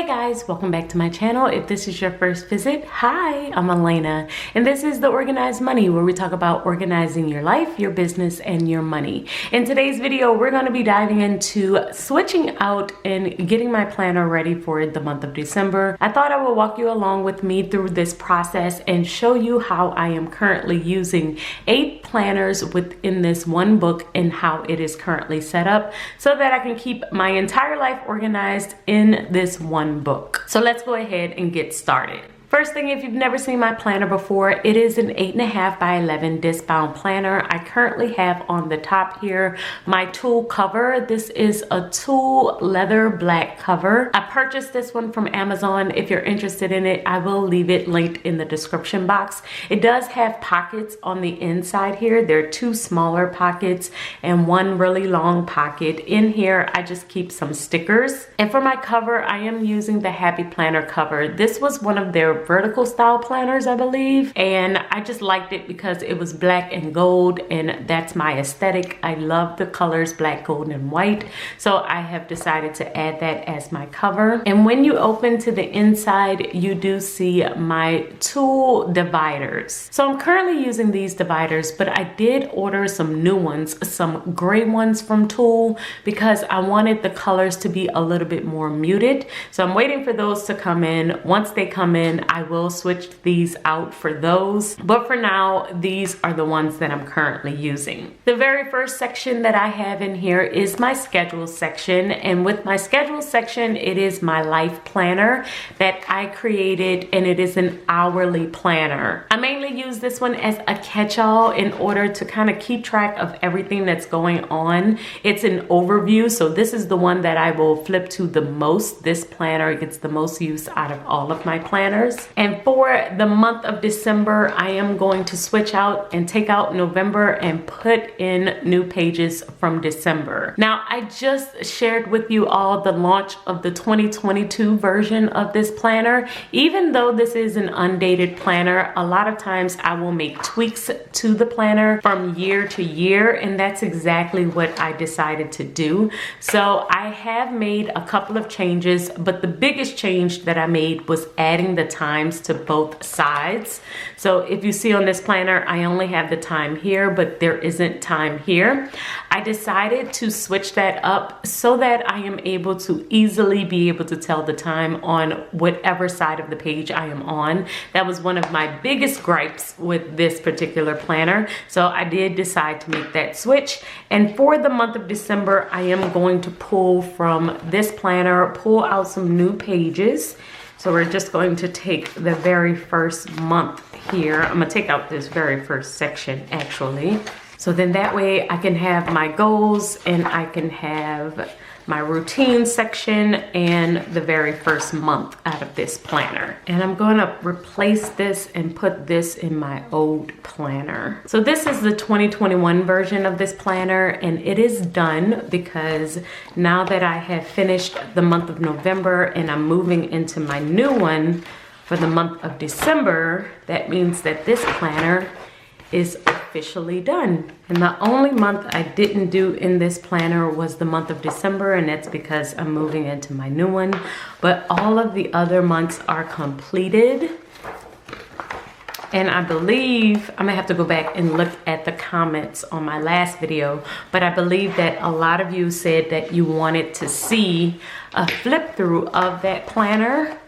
Hey guys, welcome back to my channel. If this is your first visit, hi, I'm Alaina, and this is The Organized Money, where we talk about organizing your life, your business, and your money. In today's video, we're going to be diving into switching out and getting my planner ready for the month of December. I thought I would walk you along with me through this process and show you how I am currently using 8 planners within this one book and how it is currently set up so that I can keep my entire life organized in this one book. So let's go ahead and get started. First thing, if you've never seen my planner before, it is an 8.5 by 11 disc bound planner. I currently have on the top here my tulle cover. This is a tulle leather black cover. I purchased this one from Amazon. If you're interested in it, I will leave it linked in the description box. It does have pockets on the inside here. There are 2 smaller pockets and 1 really long pocket. In here, I just keep some stickers. And for my cover, I am using the Happy Planner cover. This was one of their vertical style planners, I believe, and I just liked it because it was black and gold, and that's my aesthetic. I love the colors black, gold, and white, so I have decided to add that as my cover. And when you open to the inside, you do see my tulle dividers. So I'm currently using these dividers, but I did order some new ones, some gray ones from Tulle, because I wanted the colors to be a little bit more muted. So I'm waiting for those to come in. Once they come in, I will switch these out for those, but for now, these are the ones that I'm currently using. The very first section that I have in here is my schedule section, and with my schedule section, it is my life planner that I created, and it is an hourly planner. I mainly use this one as a catch-all in order to kind of keep track of everything that's going on. It's an overview, so this is the one that I will flip to the most. This planner gets the most use out of all of my planners. And for the month of December, I am going to switch out and take out November and put in new pages from December. Now, I just shared with you all the launch of the 2022 version of this planner. Even though this is an undated planner, a lot of times I will make tweaks to the planner from year to year, and that's exactly what I decided to do. So I have made a couple of changes, but the biggest change that I made was adding the times to both sides. So if you see on this planner, I only have the time here, but there isn't time here. I decided to switch that up so that I am able to easily be able to tell the time on whatever side of the page I am on. That was one of my biggest gripes with this particular planner. So I did decide to make that switch. And for the month of December, I am going to pull from this planner, pull out some new pages. So we're just going to take the very first month here. I'm gonna take out this very first section actually. So then that way I can have my goals and I can have my routine section and the very first month out of this planner. And I'm going to replace this and put this in my old planner. So this is the 2021 version of this planner, and it is done because now that I have finished the month of November and I'm moving into my new one for the month of December, that means that this planner is officially done. And the only month I didn't do in this planner was the month of December, and that's because I'm moving into my new one. But all of the other months are completed. And I believe, I'm gonna have to go back and look at the comments on my last video, but I believe that a lot of you said that you wanted to see a flip through of that planner.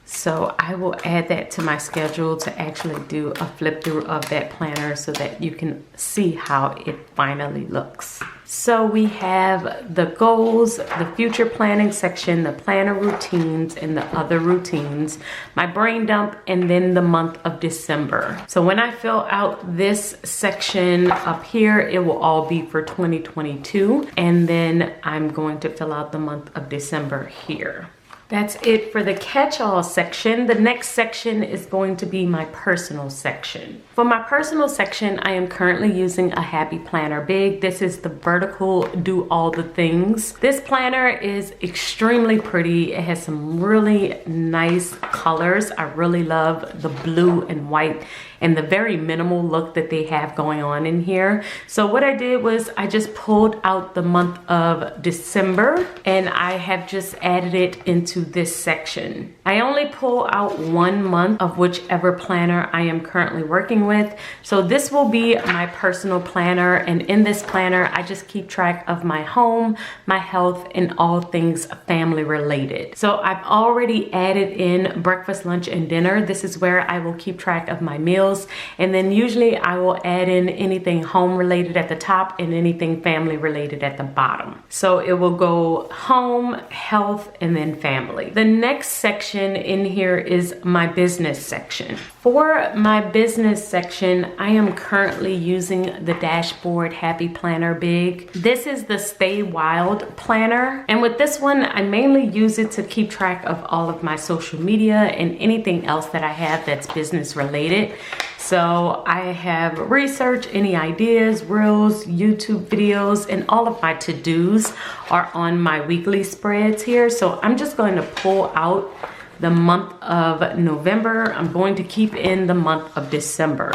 So I will add that to my schedule to actually do a flip through of that planner so that you can see how it finally looks. So we have the goals, the future planning section, the planner routines, and the other routines, my brain dump, and then the month of December. So when I fill out this section up here, it will all be for 2022. And then I'm going to fill out the month of December here. That's it for the catch-all section. The next section is going to be my personal section. For my personal section, I am currently using a Happy Planner Big. This is the vertical do all the things. This planner is extremely pretty. It has some really nice colors. I really love the blue and white and the very minimal look that they have going on in here. So what I did was I just pulled out the month of December and I have just added it into this section. I only pull out 1 month of whichever planner I am currently working with. So this will be my personal planner, and in this planner I just keep track of my home, my health, and all things family related. So I've already added in breakfast, lunch, and dinner. This is where I will keep track of my meals, and then usually I will add in anything home related at the top and anything family related at the bottom. So it will go home, health, and then family. The next section in here is my business section. For my business section, I am currently using the Dashboard Happy Planner Big. This is the Stay Wild planner, and with this one I mainly use it to keep track of all of my social media and anything else that I have that's business related. So I have research, any ideas, reels, YouTube videos, and all of my to-dos are on my weekly spreads here. So I'm just going to pull out the month of November. I'm going to keep in the month of December.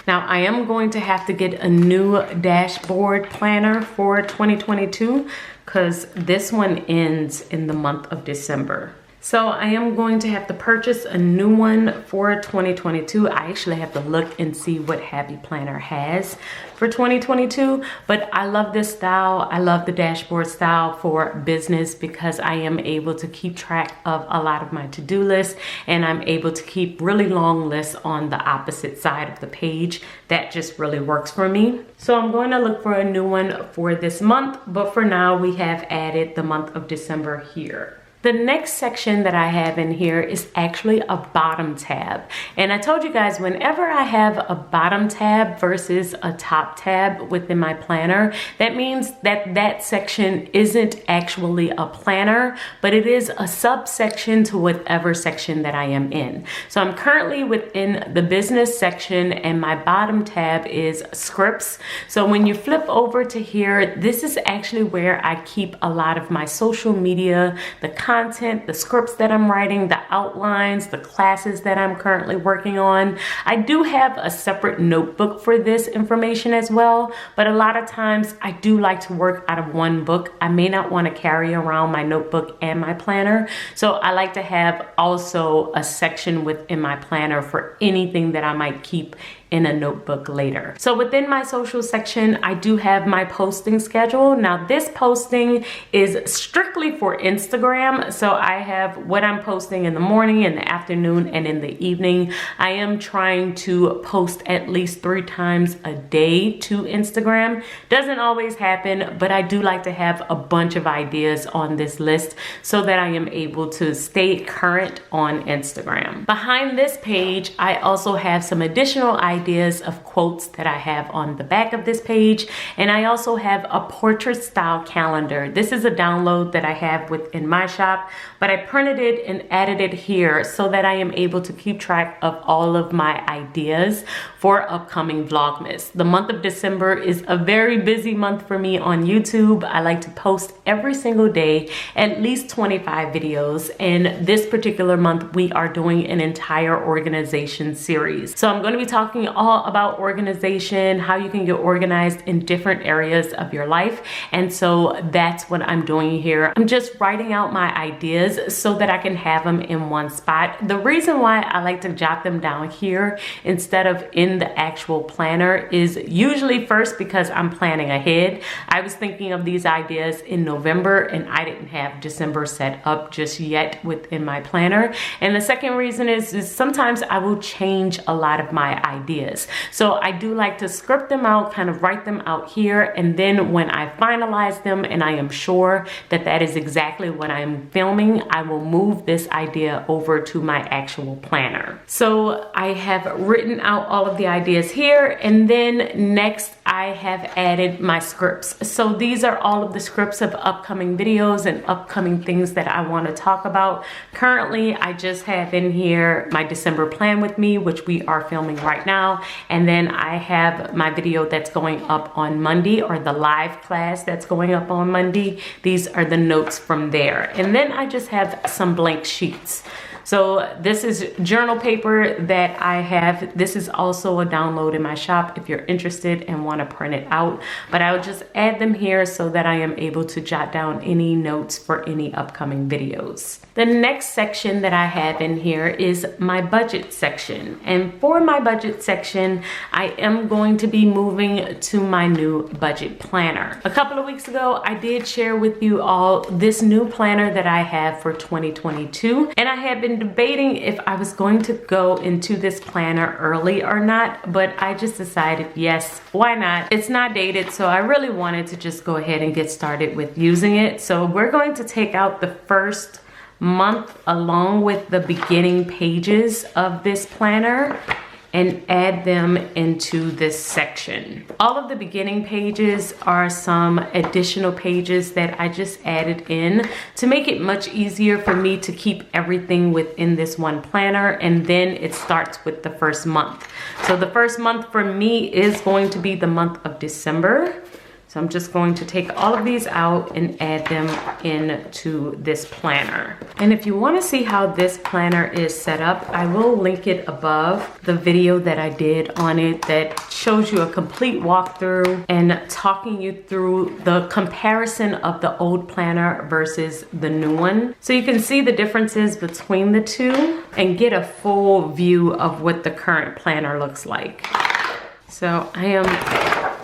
Now I am going to have to get a new dashboard planner for 2022 because this one ends in the month of December. So I am going to have to purchase a new one for 2022. I actually have to look and see what Happy Planner has for 2022, but I love this style. I love the dashboard style for business because I am able to keep track of a lot of my to-do lists, and I'm able to keep really long lists on the opposite side of the page. That just really works for me. So I'm going to look for a new one for this month, but for now we have added the month of December here. The next section that I have in here is actually a bottom tab. And I told you guys, whenever I have a bottom tab versus a top tab within my planner, that means that that section isn't actually a planner, but it is a subsection to whatever section that I am in. So I'm currently within the business section, and my bottom tab is scripts. So when you flip over to here, this is actually where I keep a lot of my social media, the content, the scripts that I'm writing, the outlines, the classes that I'm currently working on. I do have a separate notebook for this information as well, but a lot of times I do like to work out of one book. I may not want to carry around my notebook and my planner, so I like to have also a section within my planner for anything that I might keep in a notebook later. So within my social section, I do have my posting schedule. Now this posting is strictly for Instagram. So I have what I'm posting in the morning, in the afternoon, and in the evening. I am trying to post at least 3 times a day to Instagram. Doesn't always happen, but I do like to have a bunch of ideas on this list so that I am able to stay current on Instagram. Behind this page, I also have some additional ideas of quotes that I have on the back of this page, and I also have a portrait style calendar. This is a download that I have within my shop, but I printed it and added it here so that I am able to keep track of all of my ideas for upcoming Vlogmas. The month of December is a very busy month for me on YouTube. I like to post every single day at least 25 videos, and this particular month we are doing an entire organization series. So I'm going to be talking all about organization, how you can get organized in different areas of your life, and so that's what I'm doing here. I'm just writing out my ideas so that I can have them in one spot. The reason why I like to jot them down here instead of in the actual planner is usually first because I'm planning ahead. I was thinking of these ideas in November and I didn't have December set up just yet within my planner. And the second reason is sometimes I will change a lot of my ideas. So I do like to script them out, kind of write them out here, and then when I finalize them and I am sure that that is exactly what I'm filming, I will move this idea over to my actual planner. So I have written out all of the ideas here, and then next I have added my scripts. So these are all of the scripts of upcoming videos and upcoming things that I want to talk about. Currently, I just have in here my December plan with me, which we are filming right now. And then I have my video that's going up on Monday, or the live class that's going up on Monday. These are the notes from there. And then I just have some blank sheets. So this is journal paper that I have. This is also a download in my shop if you're interested and want to print it out. But I would just add them here so that I am able to jot down any notes for any upcoming videos. The next section that I have in here is my budget section. And for my budget section, I am going to be moving to my new budget planner. A couple of weeks ago, I did share with you all this new planner that I have for 2022. And I had been debating if I was going to go into this planner early or not, but I just decided, yes, why not? It's not dated, so I really wanted to just go ahead and get started with using it. So we're going to take out the first month along with the beginning pages of this planner and add them into this section. All of the beginning pages are some additional pages that I just added in to make it much easier for me to keep everything within this one planner, and then it starts with the first month. So the first month for me is going to be the month of December. So I'm just going to take all of these out and add them into this planner. And if you want to see how this planner is set up, I will link it above the video that I did on it that shows you a complete walkthrough and talking you through the comparison of the old planner versus the new one. So you can see the differences between the two and get a full view of what the current planner looks like. So I am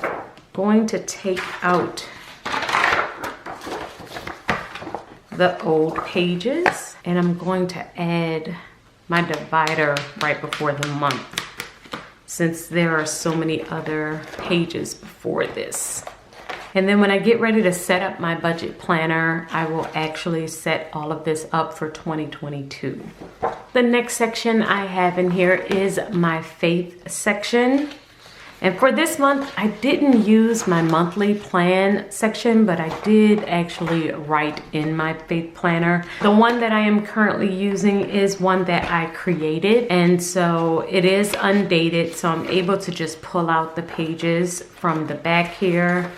going to take out the old pages, and I'm going to add my divider right before the month, since there are so many other pages before this. And then when I get ready to set up my budget planner, I will actually set all of this up for 2022. The next section I have in here is my faith section. And for this month, I didn't use my monthly plan section, but I did actually write in my faith planner. The one that I am currently using is one that I created, and so it is undated, so I'm able to just pull out the pages from the back here.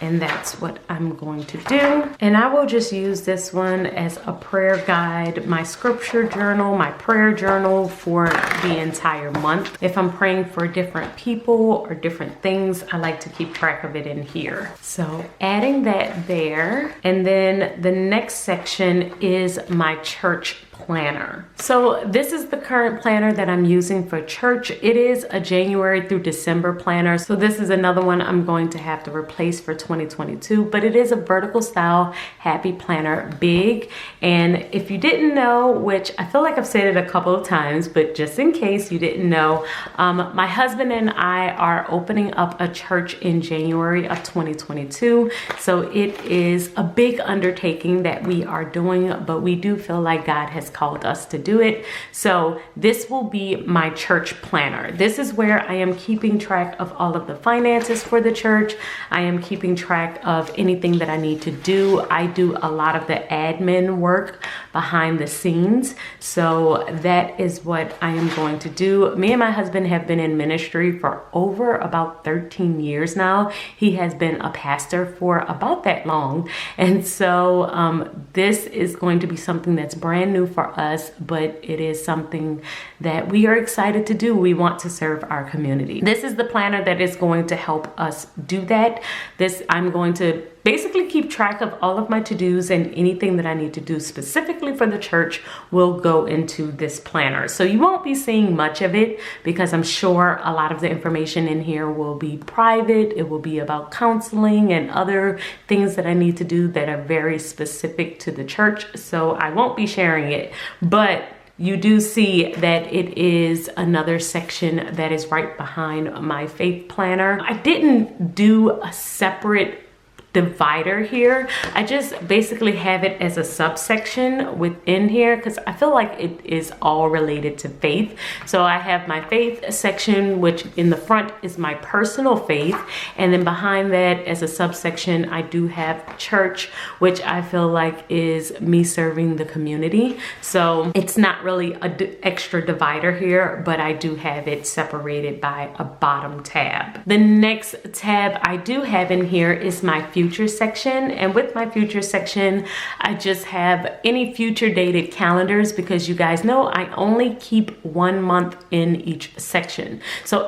And that's what I'm going to do. And I will just use this one as a prayer guide, my scripture journal, my prayer journal for the entire month. If I'm praying for different people or different things, I like to keep track of it in here. So adding that there. And then the next section is my church planner. So this is the current planner that I'm using for church. It is a January through December planner. So this is another one I'm going to have to replace for 2022, but it is a vertical style happy planner, big. And if you didn't know, which I feel like I've said it a couple of times, but just in case you didn't know, my husband and I are opening up a church in January of 2022. So it is a big undertaking that we are doing, but we do feel like God has called us to do it. So this will be my church planner. This is where I am keeping track of all of the finances for the church. I am keeping track of anything that I need to do. I do a lot of the admin work behind the scenes. So that is what I am going to do. Me and my husband have been in ministry for over about 13 years now. He has been a pastor for about that long. And so this is going to be something that's brand new for us, but it is something that we are excited to do. We want to serve our community. This is the planner that is going to help us do that. I'm going to basically keep track of all of my to-dos, and anything that I need to do specifically for the church will go into this planner. So you won't be seeing much of it because I'm sure a lot of the information in here will be private. It will be about counseling and other things that I need to do that are very specific to the church. So I won't be sharing it, but you do see that it is another section that is right behind my faith planner. I didn't do a separate divider here. I just basically have it as a subsection within here because I feel like it is all related to faith. So I have my faith section, which in the front is my personal faith, and then behind that as a subsection I do have church, which I feel like is me serving the community. So it's not really an extra divider here, but I do have it separated by a bottom tab. The next tab I do have in here is my future future section. And with my future section, I just have any future dated calendars, because you guys know I only keep 1 month in each section. So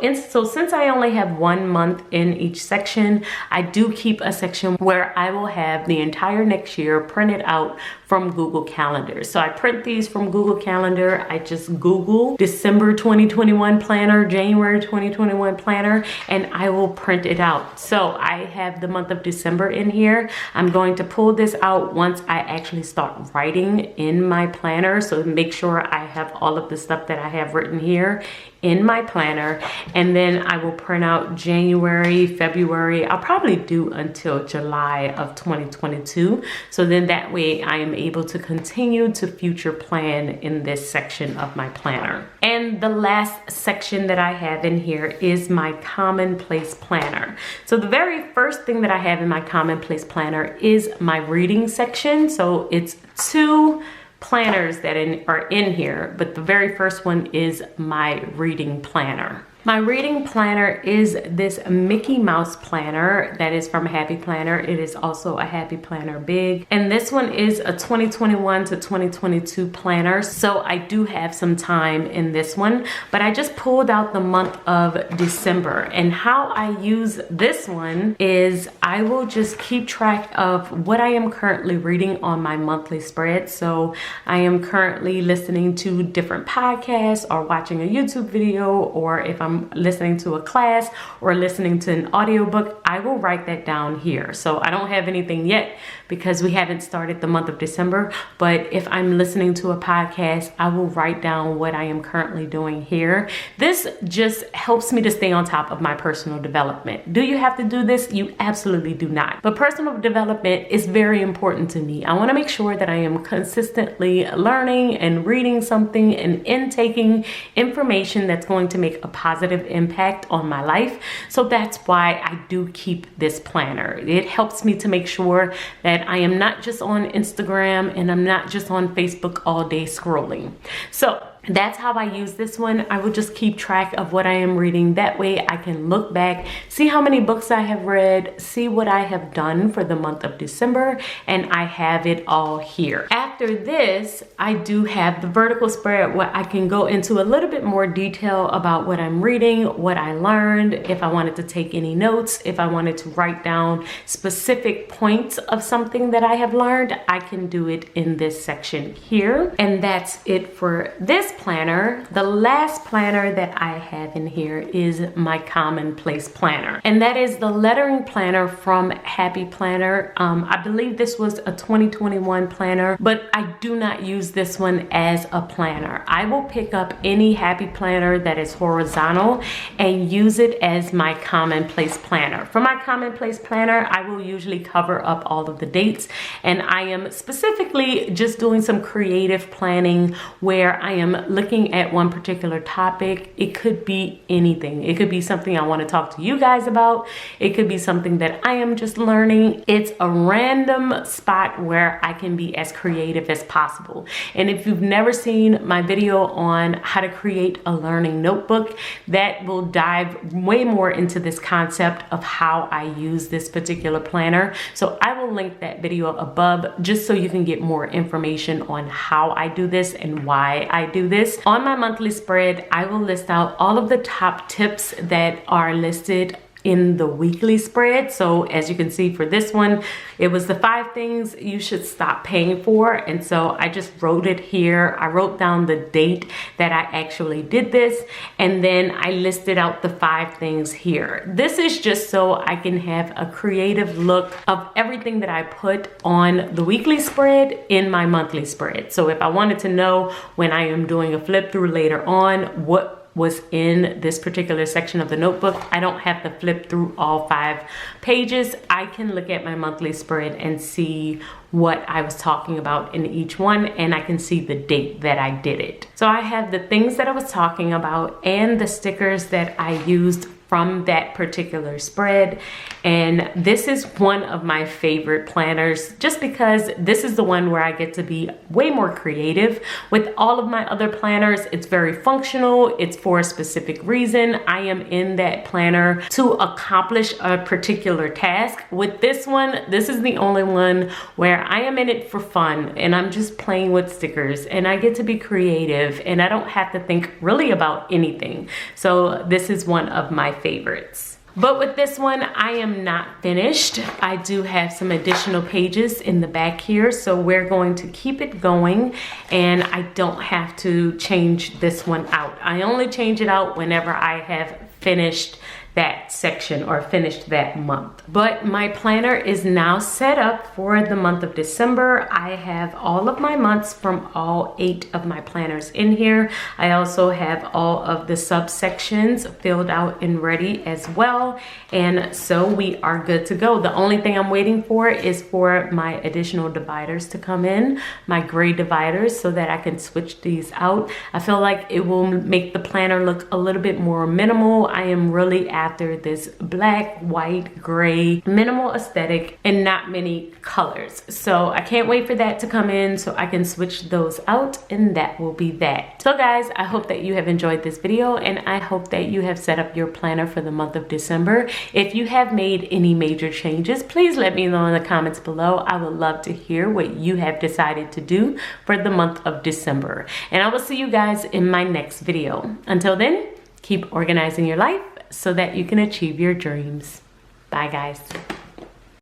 since I only have 1 month in each section, I do keep a section where I will have the entire next year printed out from Google Calendar. So I print these from Google Calendar. I just Google December 2021 planner, January 2021 planner, and I will print it out. So I have the month of December in here. I'm going to pull this out once I actually start writing in my planner. So make sure I have all of the stuff that I have written here in my planner, and then I will print out January, February. I'll probably do until July of 2022. So then that way I am able to continue to future plan in this section of my planner. And the last section that I have in here is my Commonplace planner. So the very first thing that I have in my Commonplace planner is my reading section. So it's 2 planners that are in here, but the very first one is my reading planner. My reading planner is this Mickey Mouse planner that is from Happy Planner. It is also a Happy Planner Big. And this one is a 2021 to 2022 planner. So I do have some time in this one, but I just pulled out the month of December. And how I use this one is I will just keep track of what I am currently reading on my monthly spread. So I am currently listening to different podcasts or watching a YouTube video, or if I'm listening to a class or listening to an audiobook, I will write that down here. So I don't have anything yet because we haven't started the month of December, but if I'm listening to a podcast, I will write down what I am currently doing here. This just helps me to stay on top of my personal development. Do you have to do this? You absolutely do not. But personal development is very important to me. I want to make sure that I am consistently learning and reading something and intaking information that's going to make a positive impact on my life. So that's why I do keep this planner. It helps me to make sure that I am not just on Instagram and I'm not just on Facebook all day scrolling. So that's how I use this one. I will just keep track of what I am reading. That way I can look back, see how many books I have read, see what I have done for the month of December, and I have it all here. After this, I do have the vertical spread where I can go into a little bit more detail about what I'm reading, what I learned, if I wanted to take any notes, if I wanted to write down specific points of something that I have learned, I can do it in this section here. And that's it for this planner. The last planner that I have in here is my Commonplace planner, and that is the lettering planner from Happy Planner. I believe this was a 2021 planner, but I do not use this one as a planner. I will pick up any Happy Planner that is horizontal and use it as my Commonplace planner. For my Commonplace planner, I will usually cover up all of the dates, and I am specifically just doing some creative planning where I am looking at one particular topic. It could be anything. It could be something I want to talk to you guys about. It could be something that I am just learning. It's a random spot where I can be as creative as possible. And if you've never seen my video on how to create a learning notebook, that will dive way more into this concept of how I use this particular planner. So I will link that video above just so you can get more information on how I do this and why I do this. On my monthly spread, I will list out all of the top tips that are listed in the weekly spread. So as you can see for this one, it was the 5 things you should stop paying for. And so I just wrote it here. I wrote down the date that I actually did this, and then I listed out the 5 things here. This is just so I can have a creative look of everything that I put on the weekly spread in my monthly spread. So if I wanted to know when I am doing a flip through later on what was in this particular section of the notebook, I don't have to flip through all 5 pages. I can look at my monthly spread and see what I was talking about in each one, and I can see the date that I did it. So I have the things that I was talking about and the stickers that I used from that particular spread. And this is one of my favorite planners just because this is the one where I get to be way more creative. With all of my other planners, it's very functional. It's for a specific reason. I am in that planner to accomplish a particular task. With this one, this is the only one where I am in it for fun and I'm just playing with stickers and I get to be creative and I don't have to think really about anything. So this is one of my favorites. But with this one, I am not finished. I do have some additional pages in the back here, so we're going to keep it going and I don't have to change this one out. I only change it out whenever I have finished that section or finished that month. But my planner is now set up for the month of December. I have all of my months from all 8 of my planners in here. I also have all of the subsections filled out and ready as well. And so we are good to go. The only thing I'm waiting for is for my additional dividers to come in, my gray dividers, so that I can switch these out. I feel like it will make the planner look a little bit more minimal. I am really after this black, white, gray, minimal aesthetic and not many colors. So I can't wait for that to come in so I can switch those out, and that will be that. So guys, I hope that you have enjoyed this video and I hope that you have set up your planner for the month of December. If you have made any major changes, please let me know in the comments below. I would love to hear what you have decided to do for the month of December. And I will see you guys in my next video. Until then, keep organizing your life so that you can achieve your dreams. Bye guys.